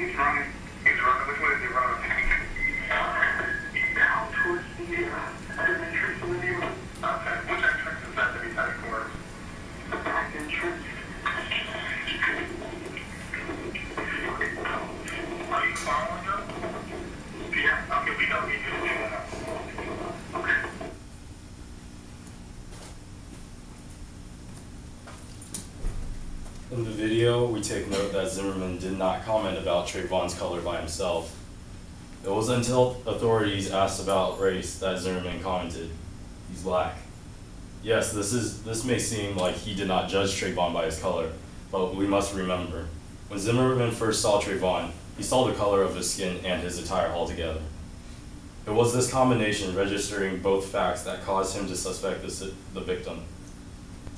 He's running. He's running. Which way is he running? Down towards the entrance of the neighborhood. Okay. Which entrance is that that he's heading towards? The back entrance. Are you following him? Yeah. Okay, we don't need you to do that. Okay. In the video, we take note that Zimmerman did not comment about Trayvon's color by himself. It was until authorities asked about race that Zimmerman commented, "He's black." Yes, this may seem like he did not judge Trayvon by his color, but we must remember, when Zimmerman first saw Trayvon, he saw the color of his skin and his attire altogether. It was this combination registering both facts that caused him to suspect the victim.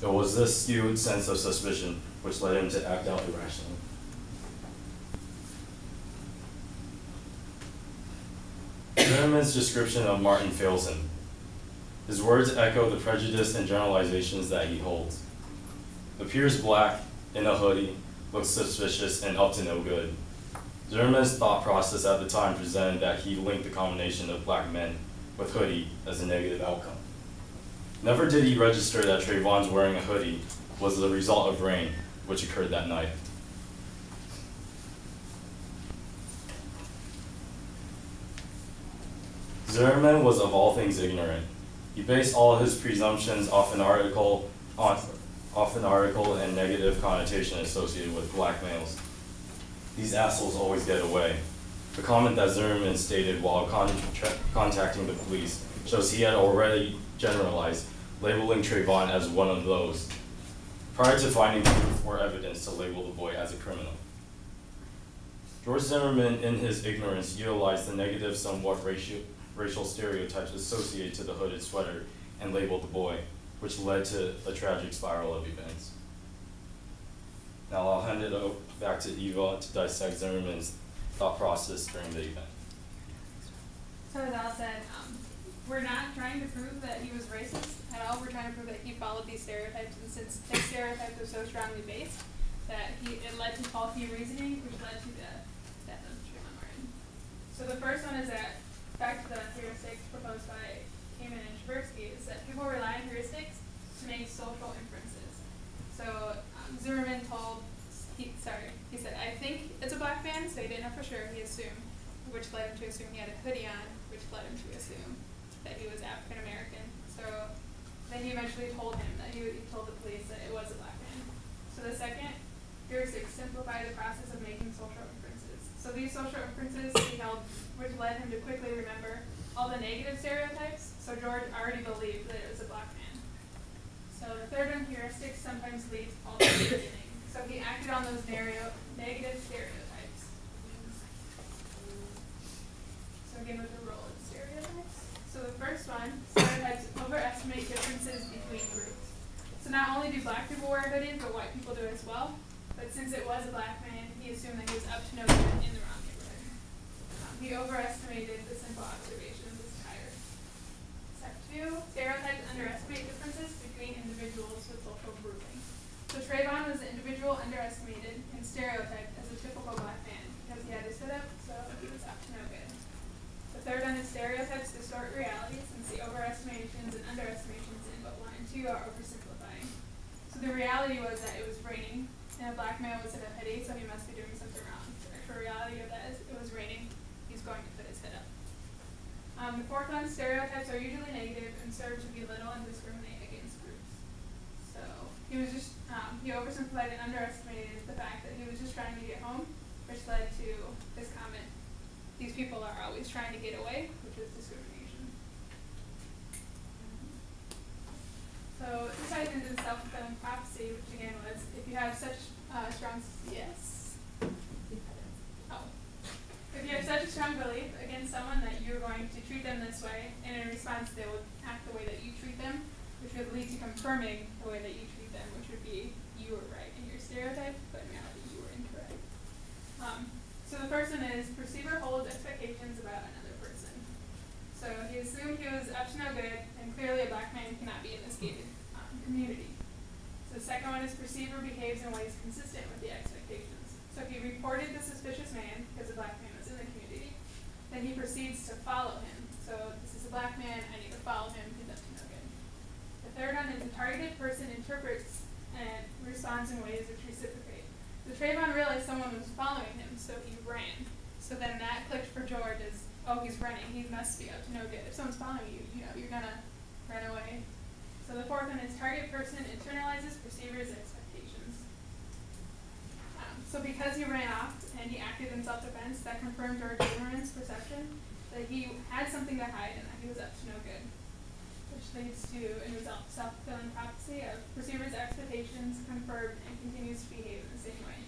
It was this skewed sense of suspicion which led him to act out irrationally. Zimmerman's description of Martin fails him. His words echo the prejudice and generalizations that he holds. Appears black, in a hoodie, looks suspicious, and up to no good. Zimmerman's thought process at the time presented that he linked the combination of black men with hoodie as a negative outcome. Never did he register that Trayvon's wearing a hoodie was the result of rain, which occurred that night. Zimmerman was of all things ignorant. He based all his presumptions off an article and negative connotation associated with black males. These assholes always get away. The comment that Zimmerman stated while contacting the police shows he had already generalized, labeling Trayvon as one of those, prior to finding proof or evidence to label the boy as a criminal. George Zimmerman, in his ignorance, utilized the negative, somewhat racial stereotypes associated to the hooded sweater and labeled the boy, which led to a tragic spiral of events. Now I'll hand it back to Eva to dissect Zimmerman's thought process during the event. So as Al said, we're not trying to prove that he was racist at all. We're trying to prove that he followed these stereotypes, and since his stereotypes are so strongly based, that it led to faulty reasoning, which led to the death of Trayvon Martin. So the first one is that, back to the heuristics proposed by Kamen and Tversky, is that people rely on heuristics to make social inferences. So Zimmerman he said, "I think it's a black man," so he didn't know for sure, he assumed, which led him to assume he had a hoodie on, which led him to assume that he was African American. So then he eventually told him that he told the police that it was a black man. So the second heuristic simplified the process of making social inferences. So these social inferences he held, which led him to quickly remember all the negative stereotypes. So George already believed that it was a black man. So the third one, heuristics sometimes lead to false reasoning. So he acted on those negative stereotypes. So again, with the role of stereotypes. So the first one, stereotypes overestimate differences between groups. So not only do black people wear hoodies, but white people do as well. But since it was a black man, he assumed that he was up to no good in the wrong neighborhood. He overestimated the simple observation of his attire. Step 2, stereotypes underestimate differences between individuals with social grouping. So Trayvon was an individual underestimated and stereotyped as a typical black man because he had his hood up, so he was up to no good. The third one is stereotypes distort reality, since the overestimations and underestimations in book 1 and 2 are oversimplifying. So the reality was that it was raining, and a black man was in a hoodie, so he must be doing something wrong. The actual reality of that is it was raining, he's going to put his hood up. The fourth one, stereotypes are usually negative and serve to belittle and discriminate against groups. So he was just, he oversimplified and underestimated the fact that he was just trying to get home, which led to this comment, "These people are always trying to get away," which was discrimination. So this ties into the self-fulfilling prophecy, which again was, if you have such strong, if you have such a strong belief against someone that you're going to treat them this way, and in response they will act the way that you treat them, which would lead to confirming the way that you treat them, which would be you were right in your stereotype, but in reality you were incorrect. So the first one is perceiver holds expectations about another person. So he assumed he was up to no good, and clearly a black man cannot be in this gated community. So the second one is perceiver behaves in ways consistent with the expectations. So he reported the suspicious man, because the black man was in the community. Then he proceeds to follow him. So this is a black man, I need to follow him, he's up to no good. The third one is the targeted person interprets and responds in ways which reciprocate. So Trayvon realized someone was following him, so he ran. So then that clicked for George as, oh, he's running, he must be up to no good. If someone's following you, you know, you're gonna run away. So the fourth one is target person internalizes perceiver's expectations. So because he ran off and he acted in self-defense, that confirmed George Zimmerman's perception that he had something to hide and that he was up to no good, which leads to a self-fulfilling prophecy of perceiver's expectations confirmed and continues to behave in the same way.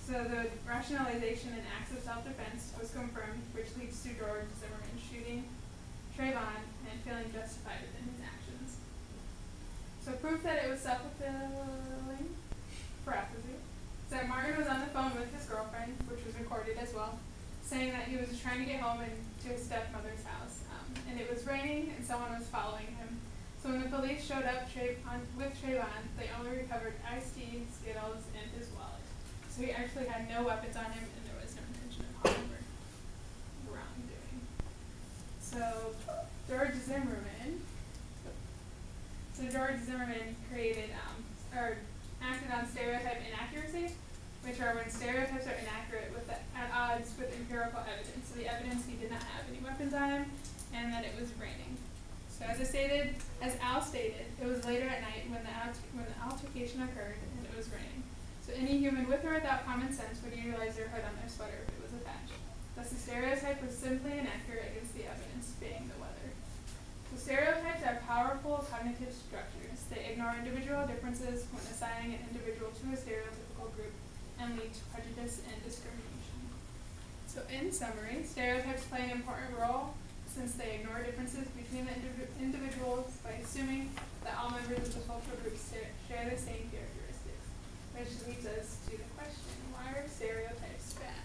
So the rationalization and acts of self-defense was confirmed, which leads to George Zimmerman shooting Trayvon and feeling justified within his actions. So proof that it was self-fulfilling prophecy. So Martin was on the phone with his girlfriend, which was recorded as well, saying that he was trying to get home and to his stepmother's house. And it was raining and someone was following him. So when the police showed up with Trayvon, they only recovered iced tea, Skittles, and his wallet. So he actually had no weapons on him and there was no intention of harm or wrongdoing. So George Zimmerman created or acted on stereotype inaccuracy, which are when stereotypes are inaccurate at odds with empirical evidence. So the evidence he did not have any weapons on him and that it was raining. So as Al stated, it was later at night when the altercation occurred and it was raining. So any human with or without common sense would utilize their hood on their sweater if it was attached. Thus the stereotype was simply inaccurate against the evidence, being the weather. So stereotypes are powerful cognitive structures. They ignore individual differences when assigning an individual to a stereotypical group and lead to prejudice and discrimination. So in summary, stereotypes play an important role since they ignore differences between the individuals by assuming that all members of the social group share the same characteristics, which leads us to the question, why are stereotypes bad?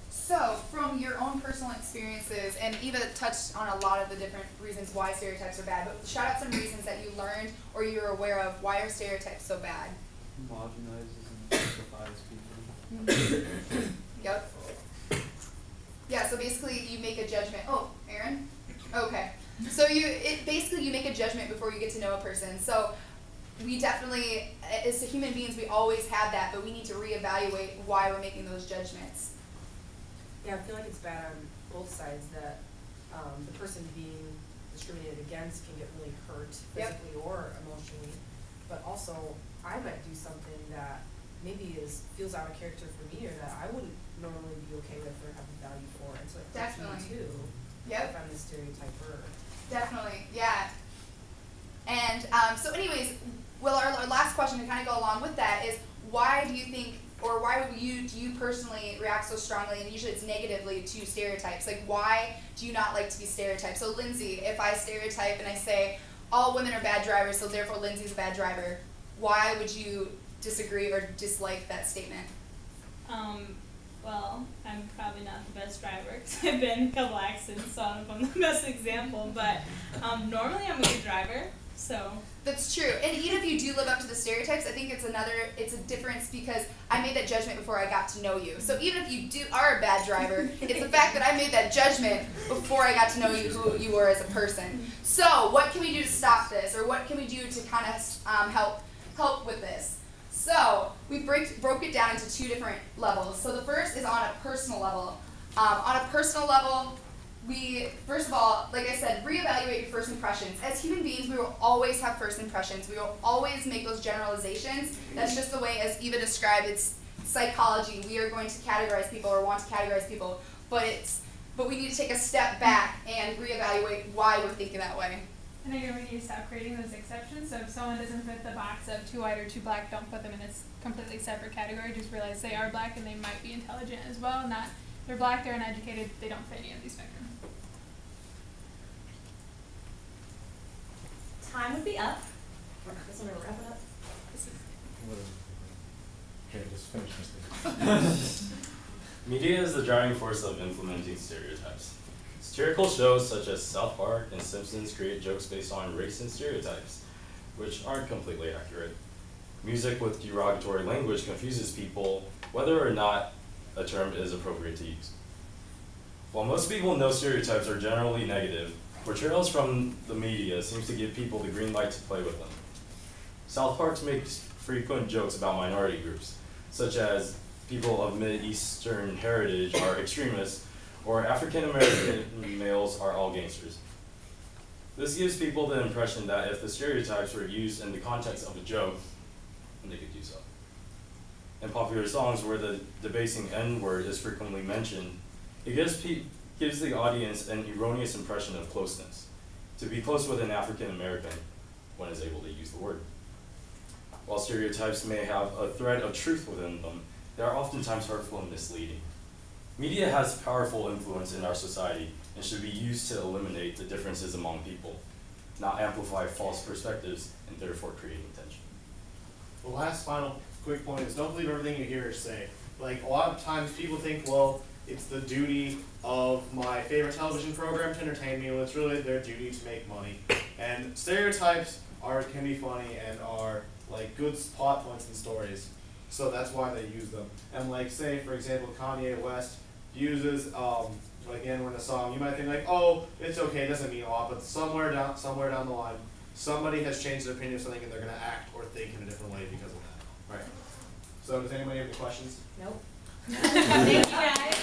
So, from your own personal experiences, and Eva touched on a lot of the different reasons why stereotypes are bad, but shout out some reasons that you learned or you're aware of. Why are stereotypes so bad? Homogenizes and simplifies people. Yep. Yeah, so basically you make a judgment. Oh, Aaron? Okay. So basically you make a judgment before you get to know a person. So we definitely, as human beings, we always have that, but we need to reevaluate why we're making those judgments. Yeah, I feel like it's bad on both sides that the person being discriminated against can get really hurt physically or emotionally. But also, I might do something that maybe feels out of character for me or that I wouldn't normally be okay with or have a value for. And so it hurts me too. Yep. If I'm the stereotyper. Definitely, yeah. And so anyways, well, our last question to kind of go along with that is, why do you think, or why do you personally react so strongly, and usually it's negatively, to stereotypes? Like, why do you not like to be stereotyped? So Lindsay, if I stereotype and I say, all women are bad drivers, so therefore Lindsay's a bad driver, why would you disagree or dislike that statement? Well, I'm probably not the best driver because I've been in a couple accidents, so I don't know if I'm the best example, but normally I'm a good driver, so. That's true. And even if you do live up to the stereotypes, I think it's a difference because I made that judgment before I got to know you. So even if you are a bad driver, it's the fact that I made that judgment before I got to know you, who you were as a person. So what can we do to stop this, or what can we do to kind of help with this? So we broke it down into two different levels. So the first is on a personal level. On a personal level, we, first of all, like I said, reevaluate your first impressions. As human beings, we will always have first impressions. We will always make those generalizations. That's just the way, as Eva described, it's psychology. We are going to categorize people or want to categorize people, but we need to take a step back and reevaluate why we're thinking that way. And again, we need to stop creating those exceptions. So if someone doesn't fit the box of too white or too black, don't put them in a completely separate category. Just realize they are black and they might be intelligent as well. Not they're black, they're uneducated, they don't fit any of these spectrum. Time would be up. Doesn't it wrap it up? Okay, just finish this. Media is the driving force of implementing stereotypes. Satirical shows such as South Park and Simpsons create jokes based on race and stereotypes, which aren't completely accurate. Music with derogatory language confuses people whether or not a term is appropriate to use. While most people know stereotypes are generally negative, portrayals from the media seems to give people the green light to play with them. South Park makes frequent jokes about minority groups, such as people of Mideastern heritage are extremists, or African American males are all gangsters. This gives people the impression that if the stereotypes were used in the context of a joke, they could do so. In popular songs where the debasing N-word is frequently mentioned, it gives the audience an erroneous impression of closeness. To be close with an African American, one is able to use the word. While stereotypes may have a thread of truth within them, they are oftentimes hurtful and misleading. Media has powerful influence in our society and should be used to eliminate the differences among people, not amplify false perspectives and therefore creating tension. The last final quick point is don't believe everything you hear or say. Like, a lot of times people think, well, it's the duty of my favorite television program to entertain me, when it's really their duty to make money. And stereotypes can be funny and are like good plot points in stories. So that's why they use them. And like, say, for example, Kanye West uses like the N-word in a song. You might think like, oh, it's okay, it doesn't mean a lot, but somewhere down the line, somebody has changed their opinion of something and they're gonna act or think in a different way because of that. Right. So does anybody have any questions? Nope. Thank you guys.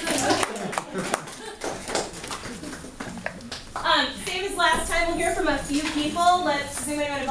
Same as last time, we'll hear from a few people. Let's zoom in on